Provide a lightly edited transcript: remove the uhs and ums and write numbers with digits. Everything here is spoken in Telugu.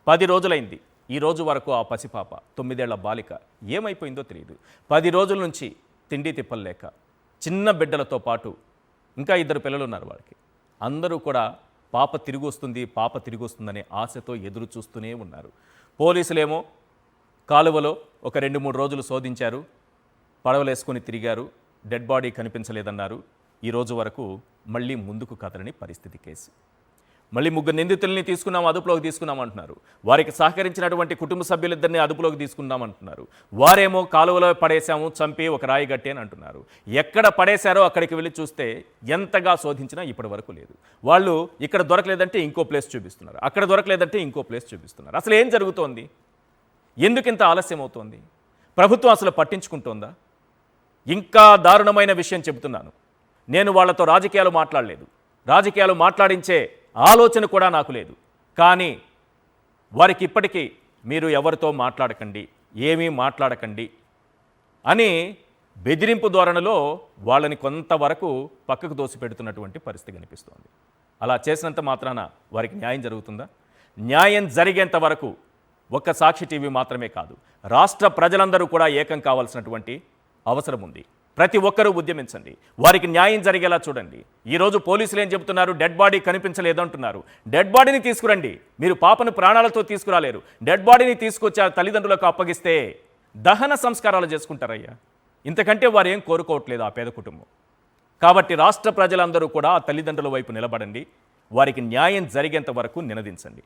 10 రోజులైంది. ఈ రోజు వరకు ఆ పసిపాప 9 ఏళ్ల బాలిక ఏమైపోయిందో తెలియదు. 10 రోజుల నుంచి తిండి తిప్పలేక చిన్న బిడ్డలతో పాటు ఇంకా 2 పిల్లలున్నారు వాళ్ళకి. అందరూ కూడా పాప తిరిగొస్తుందనే ఆశతో ఎదురు చూస్తూనే ఉన్నారు. పోలీసులేమో కాలువలో ఒక 2-3 రోజులు శోధించారు, పడవలేసుకొని తిరిగారు, డెడ్ బాడీ కనిపించలేదన్నారు. ఈ రోజు వరకు మళ్ళీ ముందుకు కదలని పరిస్థితి కేసు. మళ్ళీ 3 నిందితుల్ని అదుపులోకి తీసుకున్నామంటున్నారు. వారికి సహకరించినటువంటి కుటుంబ సభ్యులిద్దరిని అదుపులోకి తీసుకున్నామంటున్నారు. వారేమో కాలువలో పడేశాము, చంపి ఒక రాయి గట్టి అని అంటున్నారు. ఎక్కడ పడేశారో అక్కడికి వెళ్ళి చూస్తే ఎంతగా శోధించినా ఇప్పటి వరకు లేదు. వాళ్ళు ఇక్కడ దొరకలేదంటే ఇంకో ప్లేస్ చూపిస్తున్నారు, అక్కడ దొరకలేదంటే ఇంకో ప్లేస్ చూపిస్తున్నారు. అసలు ఏం జరుగుతోంది? ఎందుకింత ఆలస్యం అవుతోంది? ప్రభుత్వం అసలు పట్టించుకుంటోందా? ఇంకా దారుణమైన విషయం చెబుతున్నాను. నేను వాళ్లతో రాజకీయాలు మాట్లాడలేదు, రాజకీయాలు మాట్లాడించే ఆలోచన కూడా నాకు లేదు. కానీ వారికి ఇప్పటికీ మీరు ఎవరితో మాట్లాడకండి, ఏమీ మాట్లాడకండి అని బెదిరింపు ధోరణిలో వాళ్ళని కొంతవరకు పక్కకు దోసిపెడుతున్నటువంటి పరిస్థితి కనిపిస్తోంది. అలా చేసినంత మాత్రాన వారికి న్యాయం జరుగుతుందా? న్యాయం జరిగేంత వరకు ఒక్క సాక్షి టీవీ మాత్రమే కాదు, రాష్ట్ర ప్రజలందరూ కూడా ఏకం కావాల్సినటువంటి అవసరం ఉంది. ప్రతి ఒక్కరూ ఉద్యమించండి, వారికి న్యాయం జరిగేలా చూడండి. ఈరోజు పోలీసులు ఏం చెబుతున్నారు? డెడ్ బాడీ కనిపించలేదు అంటున్నారు. డెడ్ బాడీని తీసుకురండి. మీరు పాపను ప్రాణాలతో తీసుకురాలేరు. డెడ్ బాడీని తీసుకొచ్చి ఆ తల్లిదండ్రులకు అప్పగిస్తే దహన సంస్కారాలు చేసుకుంటారయ్యా. ఇంతకంటే వారు ఏం కోరుకోవట్లేదు ఆ పేద కుటుంబం. కాబట్టి రాష్ట్ర ప్రజలందరూ కూడా ఆ తల్లిదండ్రుల వైపు నిలబడండి, వారికి న్యాయం జరిగేంత వరకు నినదించండి.